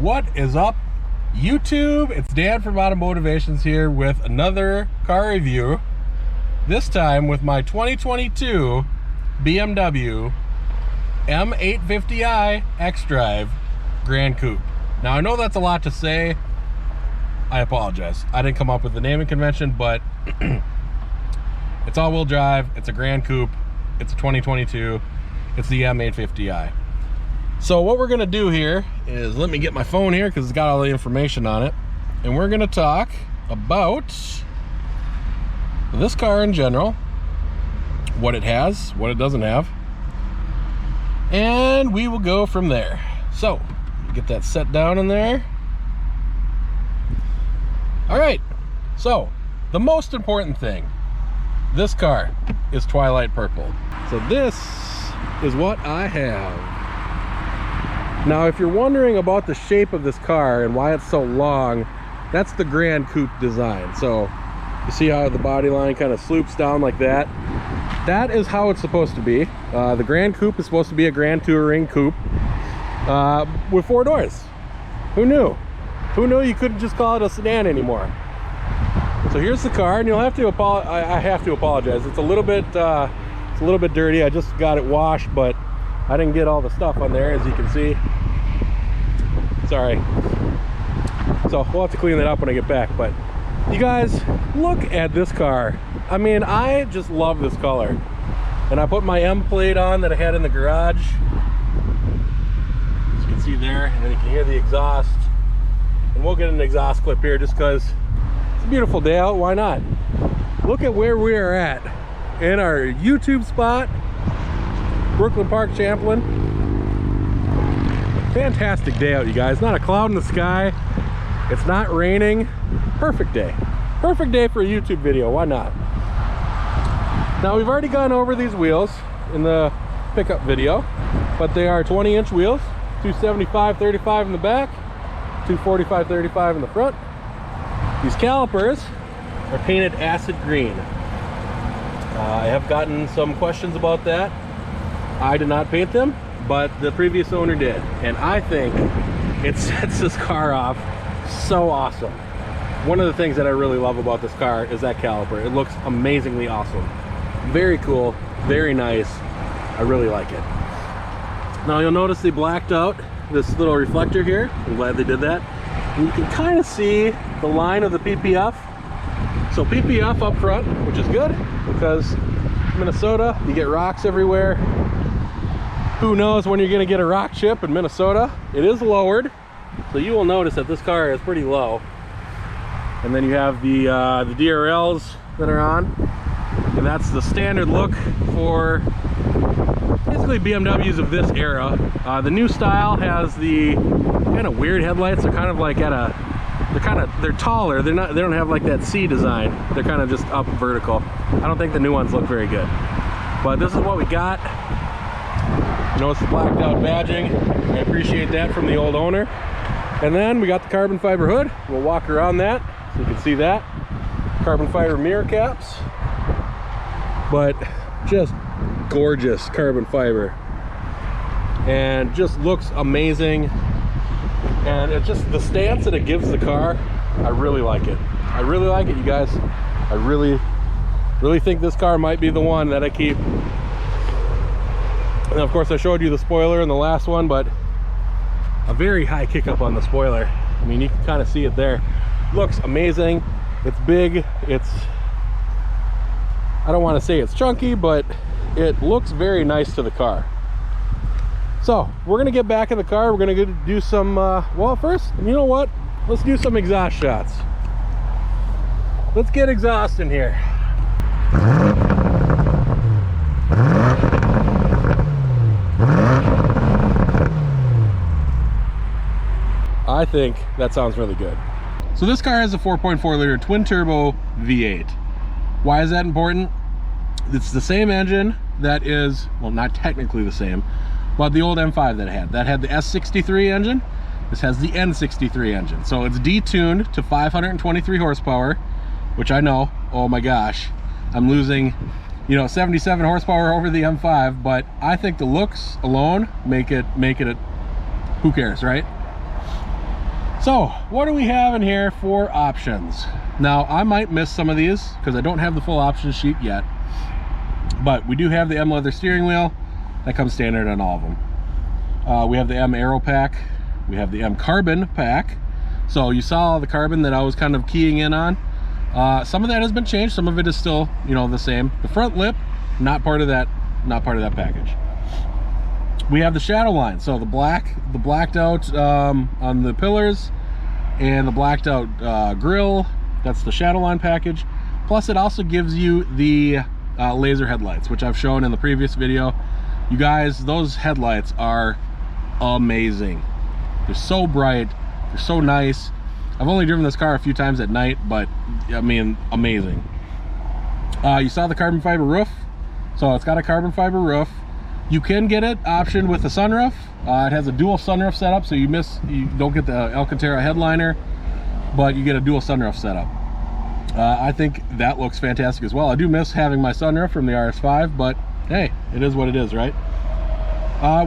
What is up, YouTube? It's Dan from AutoMotivationZ here with another car review. This time with my 2022 BMW M850i Xdrive Gran Coupe. Now I know that's a lot to say. I apologize. I didn't come up with the naming convention, but it's all-wheel drive. It's a Gran Coupe. It's a 2022. It's the M850i. So what we're gonna do here is, let me get my phone here because it's got all the information on it, and we're gonna talk about this car in general, what it has, what it doesn't have, and we will go from there. So get that set down in there. All right, so the most important thing, this car is twilight purple. So this is what I have. Now, if you're wondering about the shape of this car and why it's so long, that's the Gran Coupe design. So you see how the body line kind of sloops down like that? That is how it's supposed to be. The Gran Coupe is supposed to be a Grand Touring coupe with 4 doors. Who knew? Who knew you couldn't just call it a sedan anymore? So here's the car, and you'll have to I have to apologize. It's a little bit dirty. I just got it washed, but I didn't get all the stuff on there, as you can see. Sorry. So we'll have to clean that up when I get back. But you guys, look at this car. I mean, I just love this color. And I put my M plate on that I had in the garage, as you can see there, and then you can hear the exhaust. And we'll get an exhaust clip here just because it's a beautiful day out. Why not? Look at where we are at in our YouTube spot, Brooklyn Park, Champlin. Fantastic day out, you guys. Not a cloud in the sky. It's not raining. Perfect day. Perfect day for a YouTube video. Why not? Now, we've already gone over these wheels in the pickup video, but they are 20-inch wheels, 275/35 in the back, 245/35 in the front. These calipers are painted acid green. I have gotten some questions about that. I did not paint them, but the previous owner did, and I think it sets this car off so awesome. One of the things that I really love about this car is that caliper. It looks amazingly awesome. Very cool, very nice. I really like it. Now you'll notice they blacked out this little reflector here. I'm glad they did that. And you can kind of see the line of the PPF. So PPF up front, which is good, because Minnesota, you get rocks everywhere. Who knows when you're going to get a rock chip in Minnesota? It is lowered, so you will notice that this car is pretty low. And then you have the DRLs that are on, and that's the standard look for basically BMWs of this era. The new style has the kind of weird headlights. They're kind of like at a, they're taller. They don't have like that C design. They're kind of just up vertical. I don't think the new ones look very good, but this is what we got. Notice the blacked out badging. I appreciate that from the old owner. And then we got the carbon fiber hood. We'll walk around that so you can see that. Carbon fiber mirror caps, but just gorgeous carbon fiber, and just looks amazing. And it's just the stance that it gives the car. I really like it. I really like it, you guys. I really think this car might be the one that I keep. And of course I showed you the spoiler in the last one, but a very high kick up on the spoiler. I mean, you can kind of see it there. Looks amazing. It's big. It's, I don't want to say it's chunky, but it looks very nice to the car. So we're gonna get back in the car. We're gonna do some well, first, you know what, let's do some exhaust shots. Let's get exhaust in here. I think that sounds really good. So this car has a 4.4 liter twin turbo V8. Why is that important? It's the same engine that is, well, not technically the same, but the old M5 that I had. That had the S63 engine. This has the N63 engine. So it's detuned to 523 horsepower, which I know, oh my gosh, I'm losing, you know, 77 horsepower over the M5, but I think the looks alone make it a, who cares, right? So what do we have in here for options? Now I might miss some of these because I don't have the full option sheet yet, but we do have the M leather steering wheel that comes standard on all of them. We have the M aero pack, we have the M carbon pack. So you saw the carbon that I was kind of keying in on. Some of that has been changed, some of it is still, you know, the same. The front lip, not part of that package. We have the shadow line, so the blacked out on the pillars and the blacked out grill. That's the shadow line package. Plus it also gives you the laser headlights, which I've shown in the previous video. You guys, those headlights are amazing. They're so bright, they're so nice. I've only driven this car a few times at night, but I mean, amazing. You saw the carbon fiber roof, so it's got a carbon fiber roof. You can get it optioned with the sunroof. It has a dual sunroof setup, so you don't get the Alcantara headliner, but you get a dual sunroof setup. I think that looks fantastic as well. I do miss having my sunroof from the RS5, but hey, it is what it is, right?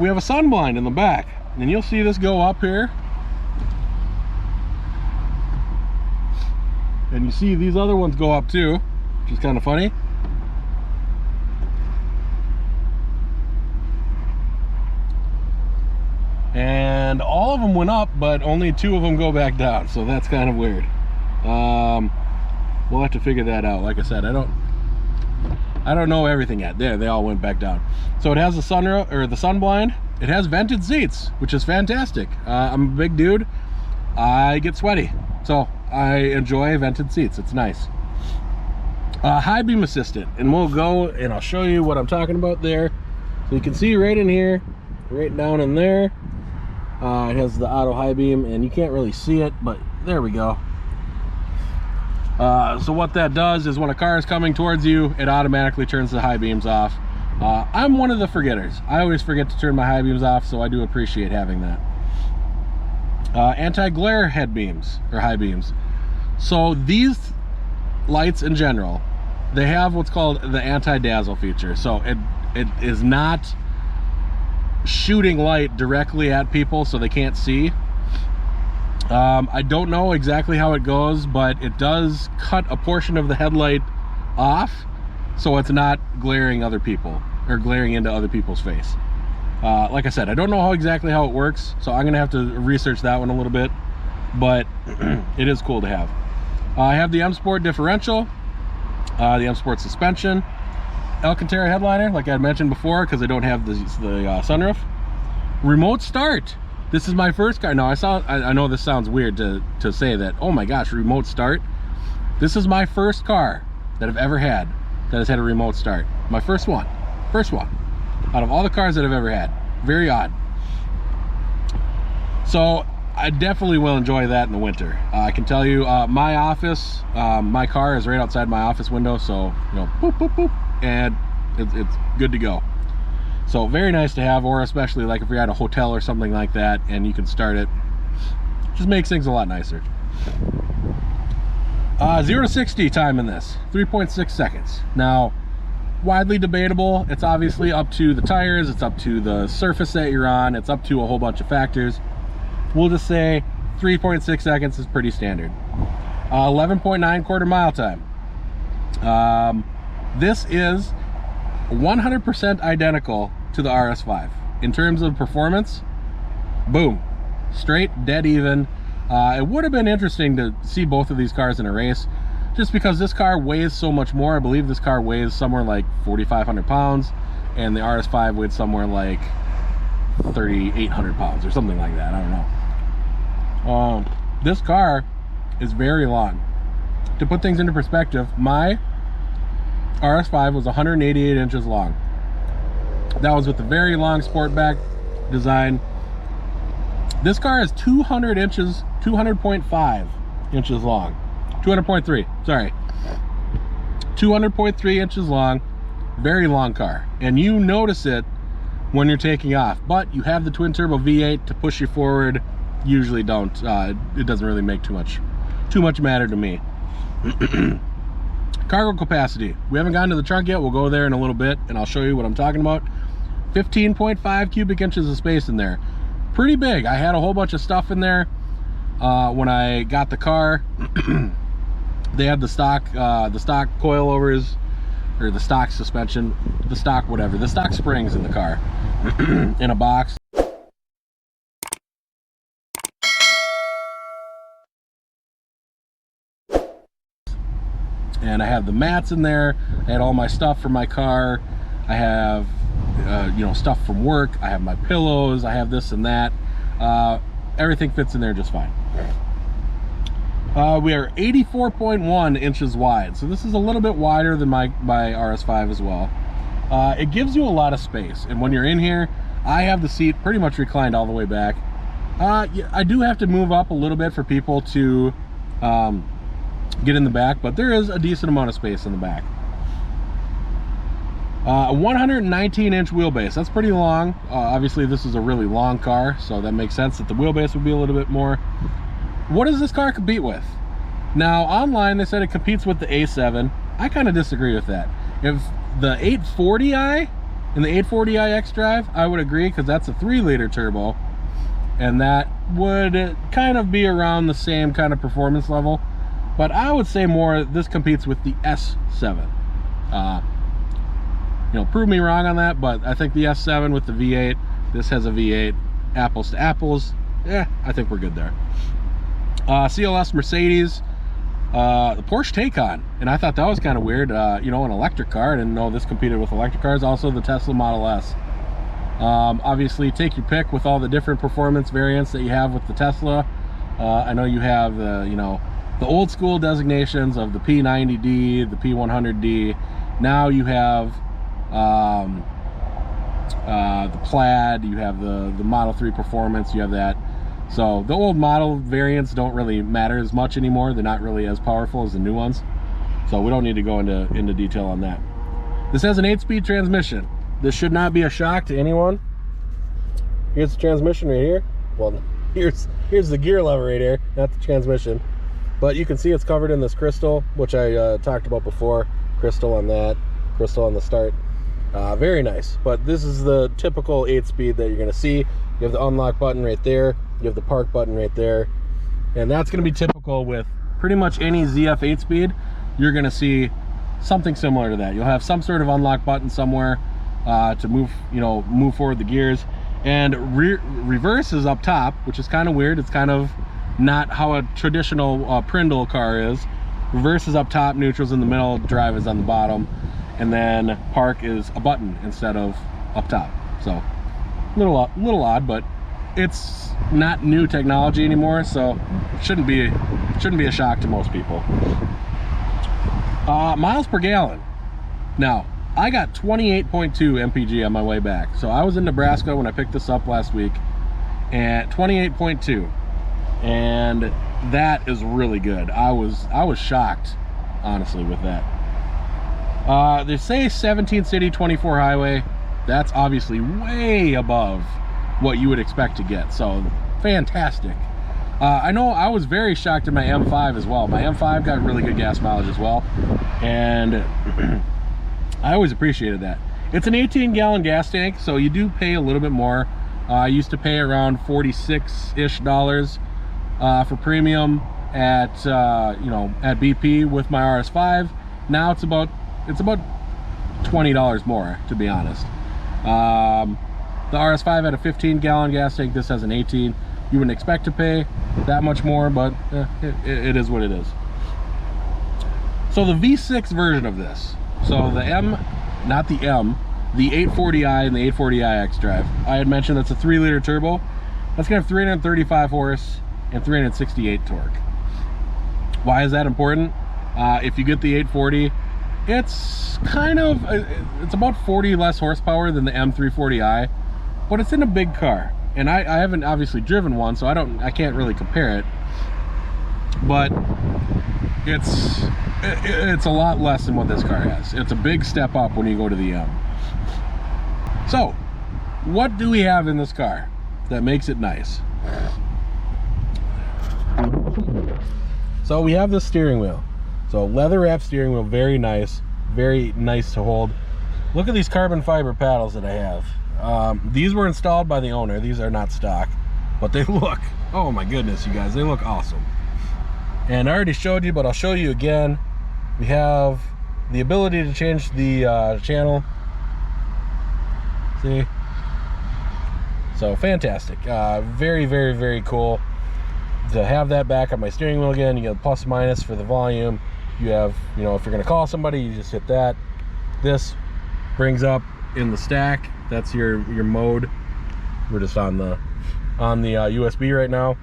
We have a sun blind in the back, and you'll see this go up here. And you see these other ones go up too, which is kind of funny. And all of them went up, but only 2 of them go back down, so that's kind of weird. We'll have to figure that out. Like I said, I don't know everything yet. There, they all went back down. So it has the sunroof, or the sun blind. It has vented seats, which is fantastic. I'm a big dude. I get sweaty, so I enjoy vented seats. It's nice. High beam assistant, and we'll go and I'll show you what I'm talking about there. So you can see right in here, right down in there. It has the auto high beam, and you can't really see it, but there we go. So what that does is when a car is coming towards you, it automatically turns the high beams off. I'm one of the forgetters. I always forget to turn my high beams off, so I do appreciate having that. Anti-glare head beams, or high beams. So these lights in general, they have what's called the anti-dazzle feature. So it is not shooting light directly at people so they can't see. I don't know exactly how it goes, but it does cut a portion of the headlight off so it's not glaring other people or glaring into other people's face. Like I said, I don't know exactly how it works, so I'm gonna have to research that one a little bit, but it is cool to have. I have the M Sport differential, the M Sport suspension, Alcantara headliner, like I had mentioned before, because I don't have the sunroof. Remote start. This is my first car. Now I know this sounds weird to say that, oh my gosh, remote start. This is my first car that I've ever had that has had a remote start. My first one out of all the cars that I've ever had. Very odd. So I definitely will enjoy that in the winter. I can tell you, my office, my car is right outside my office window, so you know, boop boop boop, and it's good to go. So very nice to have, or especially like if you're at a hotel or something like that and you can start it, just makes things a lot nicer. 0 to 60 time in this, 3.6 seconds. Now, widely debatable. It's obviously up to the tires, it's up to the surface that you're on, it's up to a whole bunch of factors. We'll just say 3.6 seconds is pretty standard. 11.9 quarter mile time. This is 100% identical to the RS5 in terms of performance. Boom, straight dead even. It would have been interesting to see both of these cars in a race, just because this car weighs so much more. I believe this car weighs somewhere like 4,500 pounds and the RS5 weighed somewhere like 3,800 pounds or something like that. I don't know. This car is very long. To put things into perspective, my RS5 was 188 inches long. That was with the very long Sportback design. This car is 200 inches, 200.5 inches long. 200.3, sorry. 200.3 inches long, very long car. And you notice it when you're taking off, but you have the twin turbo V8 to push you forward. Usually don't, it doesn't really make too much matter to me. Cargo capacity, we haven't gotten to the trunk yet. We'll go there in a little bit and I'll show you what I'm talking about. 15.5 cubic inches of space in there. Pretty big. I had a whole bunch of stuff in there. when I got the car, they had the stock coilovers, or the stock suspension, the stock springs in the car in a box. And I have the mats in there. I had all my stuff for my car. I have you know, stuff from work. I have my pillows. I have this and that. Everything fits in there just fine. We are 84.1 inches wide, so this is a little bit wider than my RS5 as well. It gives you a lot of space, and when you're in here, I have the seat pretty much reclined all the way back. I do have to move up a little bit for people to get in the back, but there is a decent amount of space in the back. A 119-inch wheelbase, that's pretty long. Obviously this is a really long car, so that makes sense that the wheelbase would be a little bit more. What does this car compete with? Now online they said it competes with the A7. I kind of disagree with that. If the 840i and the 840i Xdrive, I would agree, because that's a 3-liter turbo, and that would kind of be around the same kind of performance level. But I would say more this competes with the S7. You know, prove me wrong on that, but I think the S7 with the V8, this has a V8, apples to apples. Yeah, I think we're good there. CLS Mercedes, the Porsche Taycan, and I thought that was kind of weird. You know, an electric car. I didn't know this competed with electric cars. Also the Tesla Model S. Obviously take your pick with all the different performance variants that you have with the Tesla. I know you have you know, the old school designations of the P90D, the P100D. Now you have the Plaid, you have the Model 3 Performance, you have that. So the old model variants don't really matter as much anymore. They're not really as powerful as the new ones. So we don't need to go into detail on that. This has an 8-speed transmission. This should not be a shock to anyone. Here's the transmission right here. Well, here's the gear lever right here, not the transmission. But you can see it's covered in this crystal, which I talked about before. Crystal on that, crystal on the start. Very nice. But this is the typical 8-speed that you're going to see. You have the unlock button right there. You have the park button right there. And that's going to be typical with pretty much any ZF 8-speed. You're going to see something similar to that. You'll have some sort of unlock button somewhere to move forward the gears. And reverse is up top, which is kind of weird. It's kind of not how a traditional Prindle car is. Reverse is up top, neutral's in the middle, drive is on the bottom, and then park is a button instead of up top. So a little odd, but it's not new technology anymore, so it shouldn't be a shock to most people. Miles per gallon. Now I got 28.2 mpg on my way back. So I was in Nebraska when I picked this up last week, and 28.2, and that is really good. I was shocked, honestly, with that. They say 17 city, 24 highway. That's obviously way above what you would expect to get, so fantastic. I know I was very shocked in my M5 as well. My M5 got really good gas mileage as well, and I always appreciated that. It's an 18-gallon gas tank, so you do pay a little bit more. I used to pay around $46-ish for premium at at BP with my RS5. Now it's about $20 more, to be honest. The RS5 had a 15-gallon gas tank. This has an 18. You wouldn't expect to pay that much more, but it is what it is. So the V6 version of this, so the the 840i and the 840i Xdrive, I had mentioned that's a 3-liter turbo. That's gonna have 335 horse and 368 torque. Why is that important? If you get the 840, it's about 40 less horsepower than the M340i, but it's in a big car, and I haven't obviously driven one, so I can't really compare it, but it's a lot less than what this car has. It's a big step up when you go to the M. So what do we have in this car that makes it nice? So we have the steering wheel. So leather wrap steering wheel, very nice to hold. Look at these carbon fiber paddles that I have. These were installed by the owner. These are not stock. but they look, oh my goodness, you guys, they look awesome. And I already showed you, but I'll show you again. We have the ability to change the channel. See? So fantastic. Very, very, very cool to have that back on my steering wheel again. You get plus minus for the volume. You have, you know, if you're going to call somebody, you just hit that. This brings up in the stack. That's your mode. We're just on the USB right now.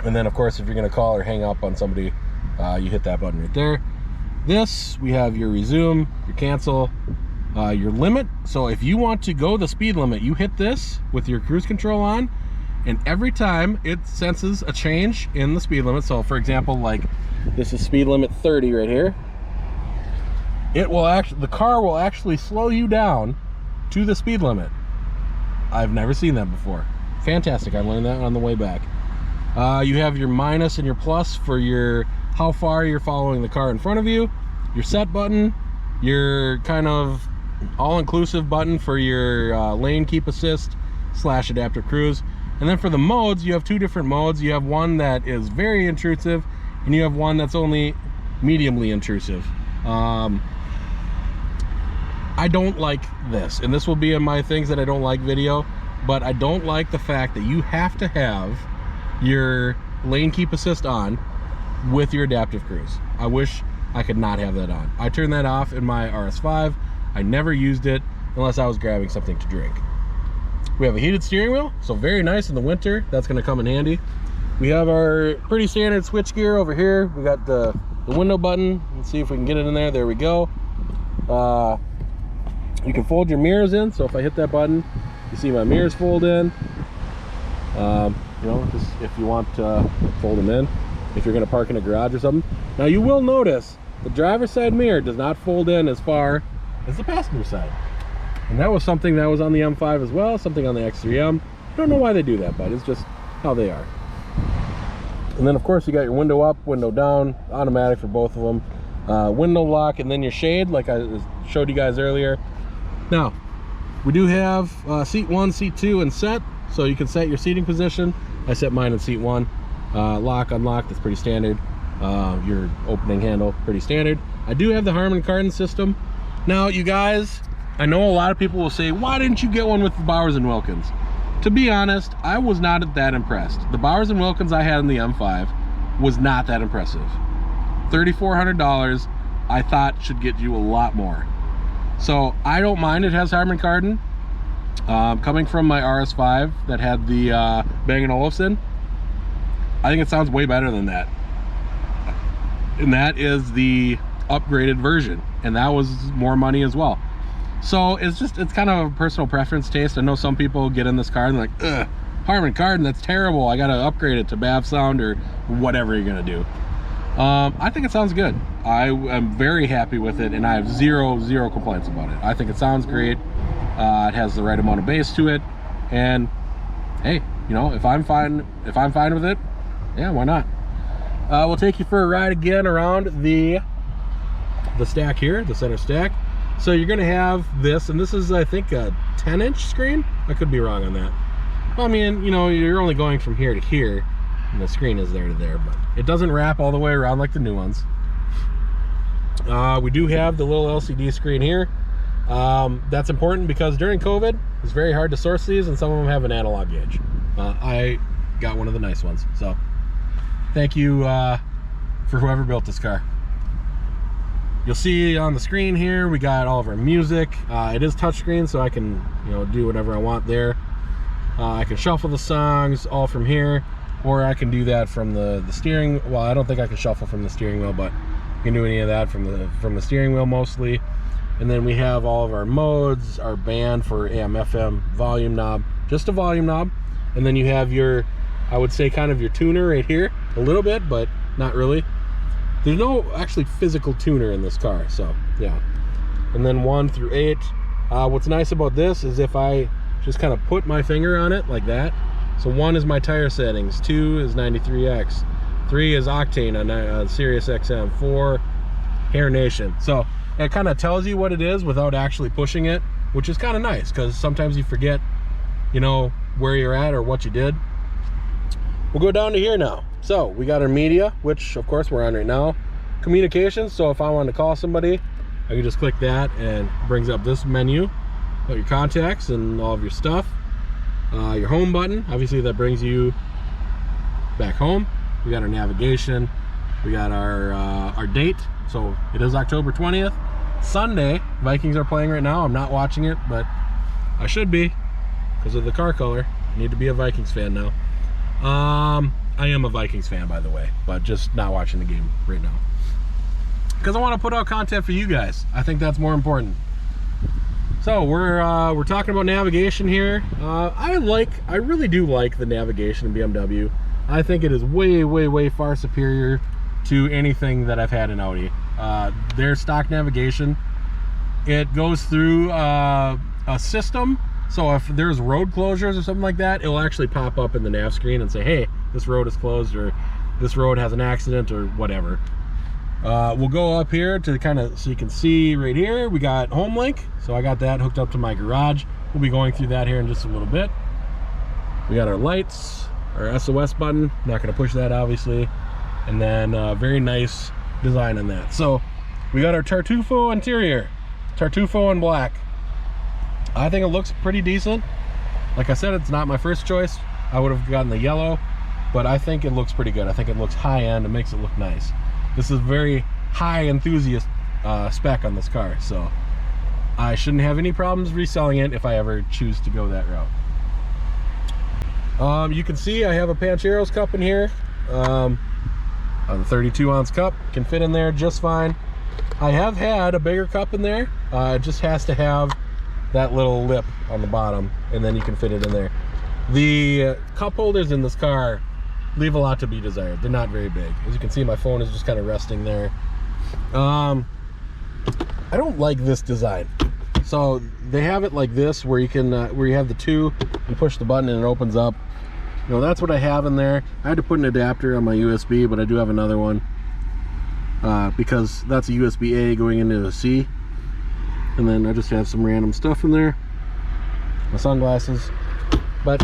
And then of course, if you're going to call or hang up on somebody, you hit that button right there. This, we have your resume, your cancel, your limit. So if you want to go the speed limit, you hit this with your cruise control on, and every time it senses a change in the speed limit. So for example, like this is speed limit 30 right here. It will actually, the car will actually slow you down to the speed limit. I've never seen that before. Fantastic. I learned that on the way back. You have your minus and your plus for your how far you're following the car in front of you, your set button, your kind of all-inclusive button for your lane keep assist / adaptive cruise. And then for the modes, you have two different modes. You have one that is very intrusive, and you have one that's only mediumly intrusive. I don't like this, and this will be in my things that I don't like video, but I don't like the fact that you have to have your lane keep assist on with your adaptive cruise. I wish I could not have that on. I turned that off in my RS5. I never used it unless I was grabbing something to drink. We have a heated steering wheel, so very nice in the winter. That's going to come in handy. We have our pretty standard switch gear over here. We got the window button. Let's see if we can get it in there. There we go. You can fold your mirrors in, so if I hit that button, you see my mirrors fold in. You know, just if you want to fold them in, if you're going to park in a garage or something. Now you will notice the driver's side mirror does not fold in as far as the passenger side. And that was something that was on the M5 as well, something on the X3M. I don't know why they do that, but it's just how they are. And then of course you got your window up, window down, automatic for both of them. Window lock, and then your shade, like I showed you guys earlier. Now, we do have seat 1, seat 2, and set, so you can set your seating position. I set mine in seat 1. Lock, unlock, that's pretty standard. Your opening handle, pretty standard. I do have the Harman Kardon system. Now, you guys, I know a lot of people will say, why didn't you get one with the Bowers & Wilkins? To be honest, I was not that impressed. The Bowers & Wilkins I had in the M5 was not that impressive. $3,400, I thought should get you a lot more. So I don't mind it has Harman Kardon. Coming from my RS5 that had the Bang & Olufsen, I think it sounds way better than that. And that is the upgraded version, and that was more money as well. So it's kind of a personal preference taste. I know some people get in this car and they're like, ugh, Harman Kardon, that's terrible. I gotta upgrade it to BAV sound or whatever you're gonna do. I think it sounds good. I am very happy with it, and I have zero complaints about it. I think it sounds great. It has the right amount of bass to it, and hey, you know, if I'm fine with it, yeah, why not? We'll take you for a ride again around the stack here, the center stack. So you're gonna have this, and this is, I think, a 10-inch screen. I could be wrong on that. Well, I mean, you know, you're only going from here to here, and the screen is there to there, but it doesn't wrap all the way around like the new ones. We do have the little LCD screen here. That's important because during COVID, it's very hard to source these, and some of them have an analog gauge. I got one of the nice ones, so thank you for whoever built this car. You'll see on the screen here, we got all of our music. It is touchscreen, so I can, you know, do whatever I want there. I can shuffle the songs all from here, or I can do that from the steering. Well, I don't think I can shuffle from the steering wheel, but you can do any of that from the steering wheel mostly. And then we have all of our modes, our band for AM, FM, volume knob, just a volume knob. And then you have your, I would say, kind of your tuner right here, a little bit, but not really. There's no actually physical tuner in this car, so yeah. And then 1 through 8. What's nice about this is if I just kind of put my finger on it like that. So 1 is my tire settings, 2 is 93X, 3 is octane on Sirius XM, 4 Hair Nation. So it kind of tells you what it is without actually pushing it, which is kind of nice because sometimes you forget, you know, where you're at or what you did. we'll go down to here now. So we got our media, which of course we're on right now. Communications, so if I want to call somebody, I can just click that and it brings up this menu, all your contacts and all of your stuff. Your home button, obviously that brings you back home. We got our navigation, we got our date, so it is October 20th, Sunday. Vikings are playing right now. I'm not watching it, but I should be because of the car color. I need to be a Vikings fan now. I am a Vikings fan, by the way, but just not watching the game right now because I want to put out content for you guys. I think that's more important. So we're talking about navigation here. I really do like the navigation in BMW. I think it is way far superior to anything that I've had in Audi. Their stock navigation, it goes through a system, so if there's road closures or something like that, it will actually pop up in the nav screen and say, hey, this road is closed, or this road has an accident, or whatever. We'll go up here to kind of, so you can see right here, we got Home Link. So I got that hooked up to my garage. We'll be going through that here in just a little bit. We got our lights, our SOS button. Not going to push that, obviously. And then very nice design on that. So we got our Tartufo interior, Tartufo in black. I think it looks pretty decent. Like I said, it's not my first choice. I would have gotten the yellow, but I think it looks pretty good. I think it looks high end. It makes it look nice. This is very high enthusiast spec on this car, so I shouldn't have any problems reselling it if I ever choose to go that route. You can see I have a Pancheros cup in here. A 32-ounce cup can fit in there just fine. I have had a bigger cup in there. It just has to have that little lip on the bottom, and then you can fit it in there. The cup holders in this car leave a lot to be desired. They're not very big. As you can see, my phone is just kind of resting there. I don't like this design. So they have it like this, where you can where you have the two, you push the button and it opens up. You know, that's what I have in there. I had to put an adapter on my USB, but I do have another one because that's a USB-A going into a C. And then I just have some random stuff in there, my sunglasses. But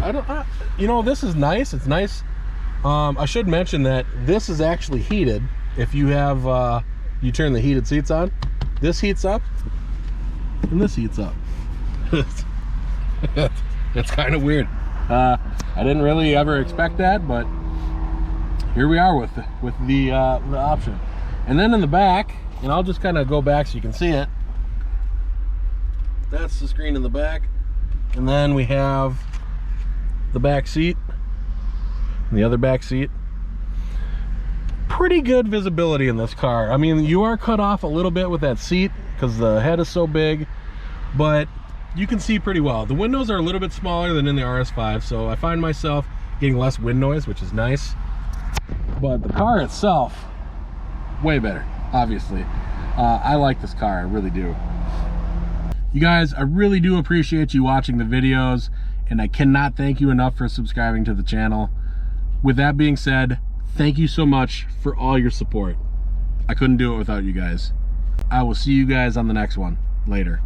you know, this is nice. It's nice. I should mention that this is actually heated. If you have you turn the heated seats on, this heats up and this heats up. That's kind of weird. I didn't really ever expect that, but here we are with the option. And then in the back, and I'll just kind of go back so you can see it. That's the screen in the back, and then we have the back seat and the other back seat. Pretty good visibility in this car. I mean, you are cut off a little bit with that seat because the head is so big, but you can see pretty well. The windows are a little bit smaller than in the RS5, so I find myself getting less wind noise, which is nice. But the car itself, way better, obviously. I like this car, I really do. You guys, I really do appreciate you watching the videos, and I cannot thank you enough for subscribing to the channel. With that being said, thank you so much for all your support. I couldn't do it without you guys. I will see you guys on the next one. Later.